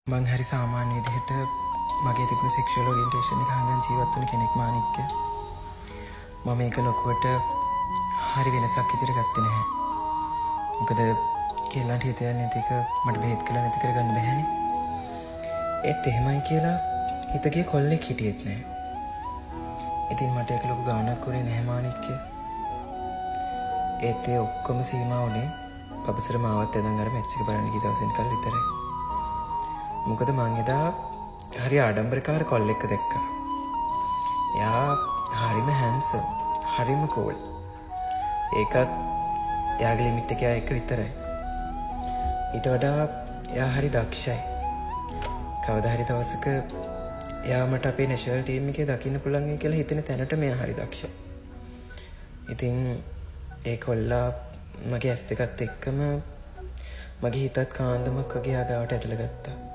මං හරි සාමාන්‍ය විදිහට මගේ තිබුණු සෙක්ෂුවල් ඔරියන්ටේෂන් එක හංගන් ජීවත් වුණ කෙනෙක් මානික්ක. මම ඒක ලොකුවට හරි වෙනසක් විදිහට ගත්තේ නැහැ. මොකද කෙල්ලන්ට හිතන්නේ නැති එක මට බෙහෙත් කළා නැති කරගන්න බැහැනේ. ඒත් එහෙමයි කියලා හිතගේ කොල්ලෙක් හිටියෙත් නැහැ. ඉතින් මට ඒක ලොකු ගාණක් උනේ නැහැ මානික්ක. ඒත් ඒ ඔක්කොම සීමා උනේ පපසර මාවත් ඇදන් අර මැච් එක බලන්න ගිය දවසෙන් කල් විතරයි. මොකද මං එදා හරි ආඩම්බරකාර කොල්ලෙක්ව දැක්කා. එයා හරිම හැන්සම්, හරිම කූල්. ඒකත් එයාගේ ලිමිට් එක එක්ක විතරයි. ඊට වඩා එයා හරි දක්ෂයි. කවදා හරි දවසක එයා මට අපේ නැෂනල් ටීම් එකේ දකින්න පුළුවන් කියලා හිතෙන තැනට මෙයා හරි දක්ෂයි. ඉතින් ඒ කොල්ලා මගේ ඇස් දෙකත් එක්කම මගේ හිතත් කාන්දමක් වගේ ආගාවට ඇදලා ගත්තා.